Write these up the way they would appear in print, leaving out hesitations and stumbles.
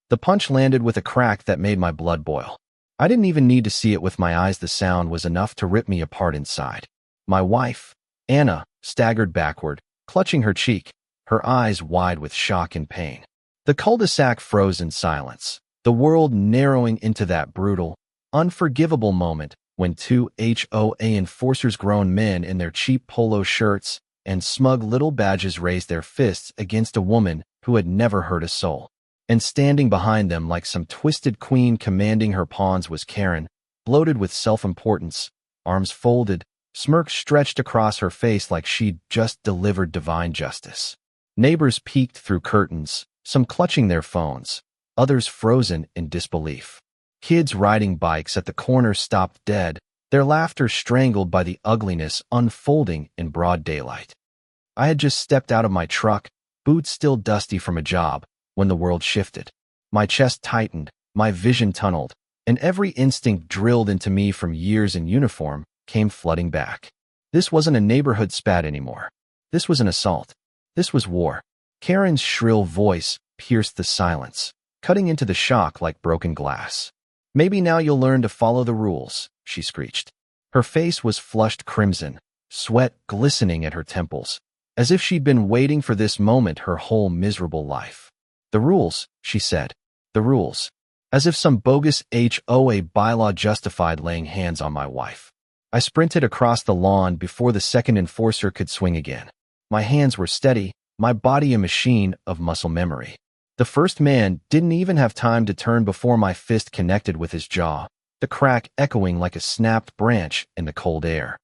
The punch landed with a crack that made my blood boil. I didn't even need to see it with my eyes. The sound was enough to rip me apart inside. My wife, Anna, staggered backward, clutching her cheek, her eyes wide with shock and pain. The cul-de-sac froze in silence, the world narrowing into that brutal, unforgivable moment when two HOA enforcers, grown men in their cheap polo shirts and smug little badges, raised their fists against a woman who had never hurt a soul. And standing behind them like some twisted queen commanding her pawns was Karen, bloated with self-importance, arms folded, smirk stretched across her face like she'd just delivered divine justice. Neighbors peeked through curtains, some clutching their phones, others frozen in disbelief. Kids riding bikes at the corner stopped dead, their laughter strangled by the ugliness unfolding in broad daylight. I had just stepped out of my truck, boots still dusty from a job, when the world shifted. My chest tightened, my vision tunneled, and every instinct drilled into me from years in uniform came flooding back. This wasn't a neighborhood spat anymore. This was an assault. This was war. Karen's shrill voice pierced the silence, cutting into the shock like broken glass. "Maybe now you'll learn to follow the rules," she screeched. Her face was flushed crimson, sweat glistening at her temples, as if she'd been waiting for this moment her whole miserable life. "The rules," she said. "The rules." As if some bogus HOA bylaw justified laying hands on my wife. I sprinted across the lawn before the second enforcer could swing again. My hands were steady, my body a machine of muscle memory. The first man didn't even have time to turn before my fist connected with his jaw, the crack echoing like a snapped branch in the cold air.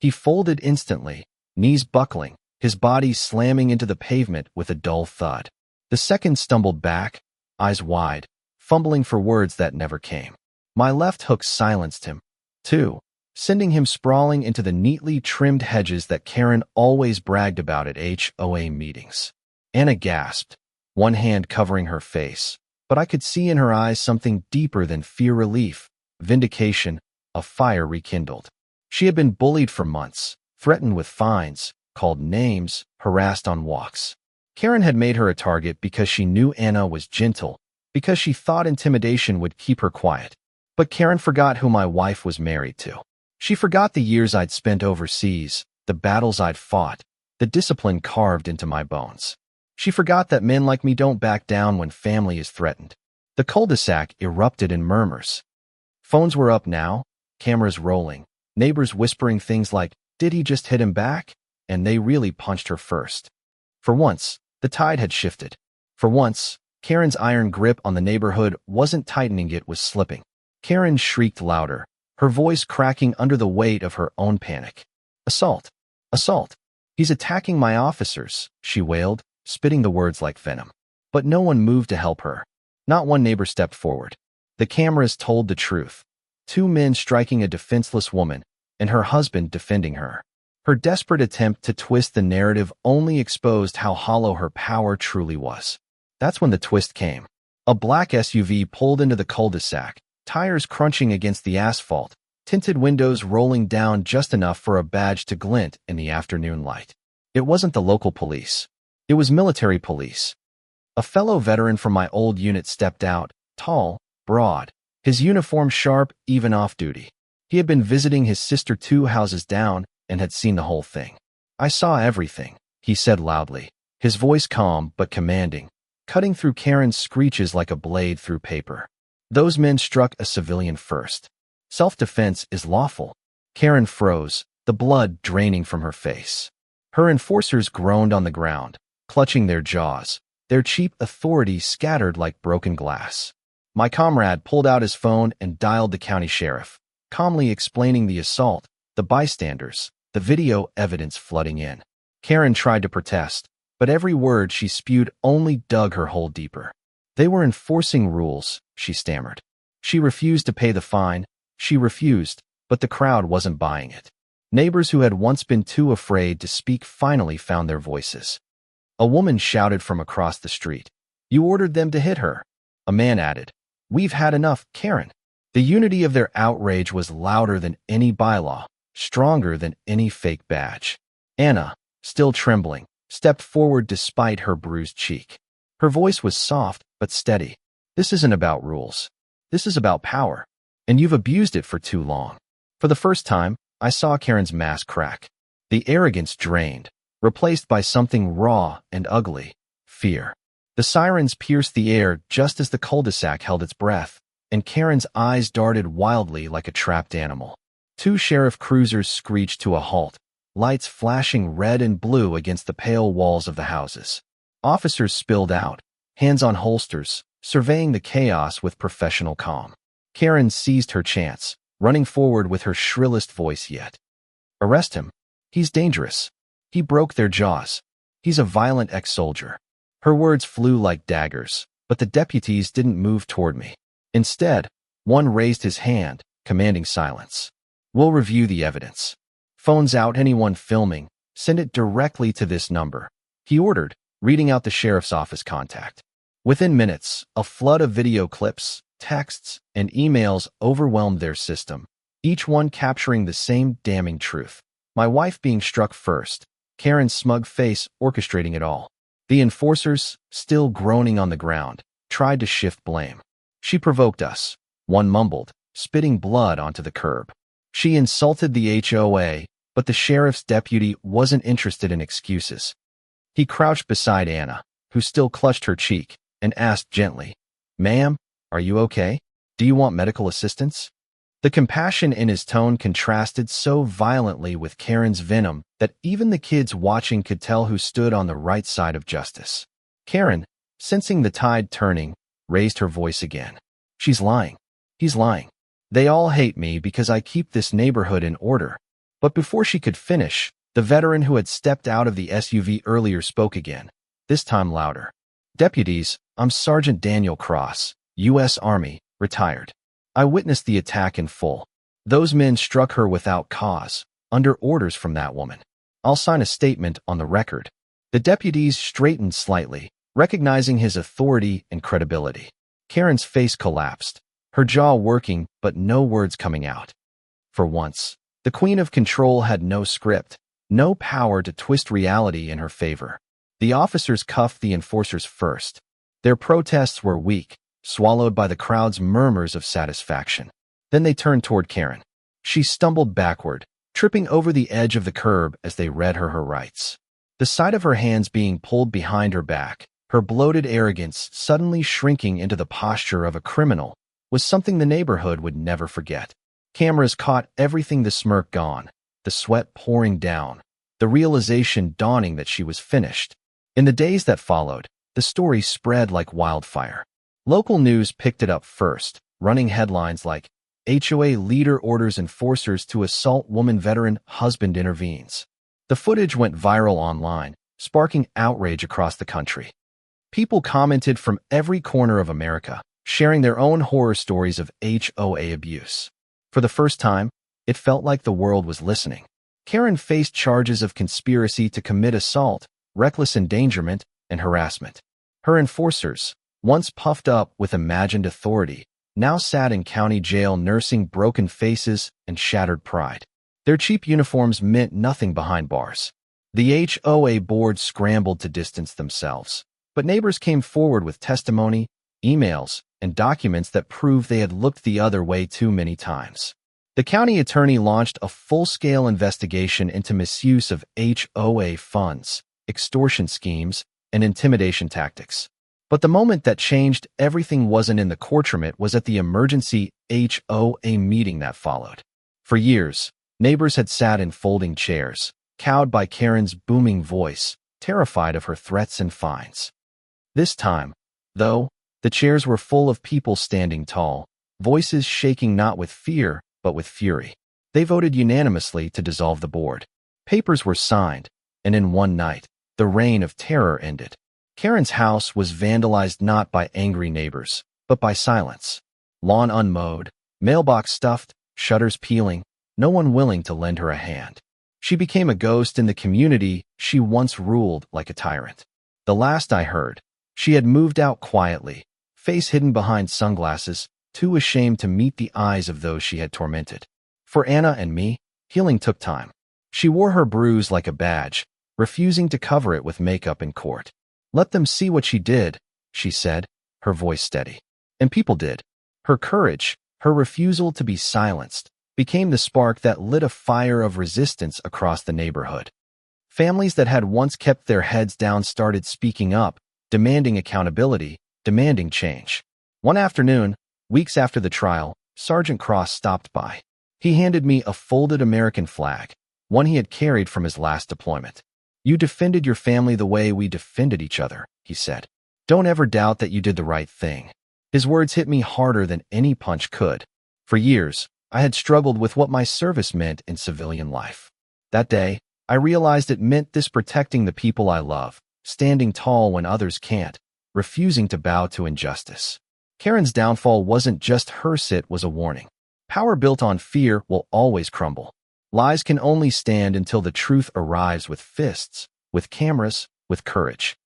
He folded instantly, knees buckling, his body slamming into the pavement with a dull thud. The second stumbled back, eyes wide, fumbling for words that never came. My left hook silenced him, too, sending him sprawling into the neatly trimmed hedges that Karen always bragged about at HOA meetings. Anna gasped, one hand covering her face, but I could see in her eyes something deeper than fear. Relief, vindication, a fire rekindled. She had been bullied for months, threatened with fines, called names, harassed on walks. Karen had made her a target because she knew Anna was gentle, because she thought intimidation would keep her quiet. But Karen forgot who my wife was married to. She forgot the years I'd spent overseas, the battles I'd fought, the discipline carved into my bones. She forgot that men like me don't back down when family is threatened. The cul-de-sac erupted in murmurs. Phones were up now, cameras rolling, neighbors whispering things like, "Did he just hit him back?" And they really punched her first. For once, the tide had shifted. For once, Karen's iron grip on the neighborhood wasn't tightening, it was slipping. Karen shrieked louder, her voice cracking under the weight of her own panic. "Assault! Assault! He's attacking my officers," she wailed, spitting the words like venom. But no one moved to help her. Not one neighbor stepped forward. The cameras told the truth. Two men striking a defenseless woman, and her husband defending her. Her desperate attempt to twist the narrative only exposed how hollow her power truly was. That's when the twist came. A black SUV pulled into the cul-de-sac, tires crunching against the asphalt, tinted windows rolling down just enough for a badge to glint in the afternoon light. It wasn't the local police. It was military police. A fellow veteran from my old unit stepped out, tall, broad, his uniform sharp even off duty. He had been visiting his sister 2 houses down and had seen the whole thing. "I saw everything," he said loudly, his voice calm but commanding, cutting through Karen's screeches like a blade through paper. "Those men struck a civilian first. Self-defense is lawful." Karen froze, the blood draining from her face. Her enforcers groaned on the ground, clutching their jaws, their cheap authority scattered like broken glass. My comrade pulled out his phone and dialed the county sheriff, calmly explaining the assault, the bystanders, the video evidence flooding in. Karen tried to protest, but every word she spewed only dug her hole deeper. "They were enforcing rules," she stammered. She refused to pay the fine. She refused, but the crowd wasn't buying it. Neighbors who had once been too afraid to speak finally found their voices. A woman shouted from across the street, "You ordered them to hit her." A man added, "We've had enough, Karen." The unity of their outrage was louder than any bylaw, stronger than any fake badge. Anna, still trembling, stepped forward despite her bruised cheek. Her voice was soft but steady. This isn't about rules. This is about power. And you've abused it for too long. For the first time, I saw Karen's mask crack. The arrogance drained, replaced by something raw and ugly: fear. The sirens pierced the air just as the cul-de-sac held its breath, and Karen's eyes darted wildly like a trapped animal. 2 sheriff cruisers screeched to a halt, lights flashing red and blue against the pale walls of the houses. Officers spilled out, hands on holsters, surveying the chaos with professional calm. Karen seized her chance, running forward with her shrillest voice yet. "Arrest him. He's dangerous. He broke their jaws. He's a violent ex-soldier." Her words flew like daggers, but the deputies didn't move toward me. Instead, one raised his hand, commanding silence. "We'll review the evidence. Phones out anyone filming. Send it directly to this number," he ordered, reading out the sheriff's office contact. Within minutes, a flood of video clips, texts, and emails overwhelmed their system, each one capturing the same damning truth. My wife being struck first, Karen's smug face orchestrating it all. The enforcers, still groaning on the ground, tried to shift blame. "She provoked us," one mumbled, spitting blood onto the curb. "She insulted the HOA," but the sheriff's deputy wasn't interested in excuses. He crouched beside Anna, who still clutched her cheek, and asked gently, "Ma'am, are you okay? Do you want medical assistance?" The compassion in his tone contrasted so violently with Karen's venom that even the kids watching could tell who stood on the right side of justice. Karen, sensing the tide turning, raised her voice again. "She's lying. He's lying. They all hate me because I keep this neighborhood in order." But before she could finish, the veteran who had stepped out of the SUV earlier spoke again, this time louder. "Deputies, I'm Sergeant Daniel Cross, U.S. Army, retired. I witnessed the attack in full. Those men struck her without cause, under orders from that woman. I'll sign a statement on the record." The deputies straightened slightly, recognizing his authority and credibility. Karen's face collapsed, her jaw working but no words coming out. For once, the Queen of Control had no script, no power to twist reality in her favor. The officers cuffed the enforcers first. Their protests were weak, swallowed by the crowd's murmurs of satisfaction. Then they turned toward Karen. She stumbled backward, tripping over the edge of the curb as they read her rights. The sight of her hands being pulled behind her back, her bloated arrogance suddenly shrinking into the posture of a criminal, was something the neighborhood would never forget. Cameras caught everything: the smirk gone, the sweat pouring down, the realization dawning that she was finished. In the days that followed, the story spread like wildfire. Local news picked it up first, running headlines like, "HOA leader orders enforcers to assault woman veteran, husband intervenes." The footage went viral online, sparking outrage across the country. People commented from every corner of America, sharing their own horror stories of HOA abuse. For the first time, it felt like the world was listening. Karen faced charges of conspiracy to commit assault, reckless endangerment, and harassment. Her enforcers, once puffed up with imagined authority, now sat in county jail nursing broken faces and shattered pride. Their cheap uniforms meant nothing behind bars. The HOA board scrambled to distance themselves, but neighbors came forward with testimony, emails, and documents that proved they had looked the other way too many times. The county attorney launched a full-scale investigation into misuse of HOA funds, extortion schemes, and intimidation tactics. But the moment that changed everything wasn't in the courtroom, it was at the emergency HOA meeting that followed. For years, neighbors had sat in folding chairs, cowed by Karen's booming voice, terrified of her threats and fines. This time, though, the chairs were full of people standing tall, voices shaking not with fear, but with fury. They voted unanimously to dissolve the board. Papers were signed, and in one night, the reign of terror ended. Karen's house was vandalized not by angry neighbors, but by silence. Lawn unmowed, mailbox stuffed, shutters peeling, no one willing to lend her a hand. She became a ghost in the community she once ruled like a tyrant. The last I heard, she had moved out quietly, face hidden behind sunglasses, too ashamed to meet the eyes of those she had tormented. For Anna and me, healing took time. She wore her bruise like a badge, refusing to cover it with makeup in court. "Let them see what she did," she said, her voice steady. And people did. Her courage, her refusal to be silenced, became the spark that lit a fire of resistance across the neighborhood. Families that had once kept their heads down started speaking up, demanding accountability, demanding change. One afternoon, weeks after the trial, Sergeant Cross stopped by. He handed me a folded American flag, one he had carried from his last deployment. "You defended your family the way we defended each other," he said. "Don't ever doubt that you did the right thing." His words hit me harder than any punch could. For years, I had struggled with what my service meant in civilian life. That day, I realized it meant this: protecting the people I love, standing tall when others can't, refusing to bow to injustice. Karen's downfall wasn't just hers, it was a warning. Power built on fear will always crumble. Lies can only stand until the truth arrives with fists, with cameras, with courage.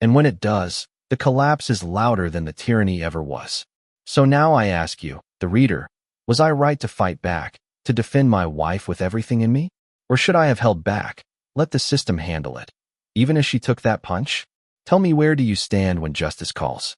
And when it does, the collapse is louder than the tyranny ever was. So now I ask you, the reader, was I right to fight back, to defend my wife with everything in me? Or should I have held back, let the system handle it, even as she took that punch? Tell me, where do you stand when justice calls?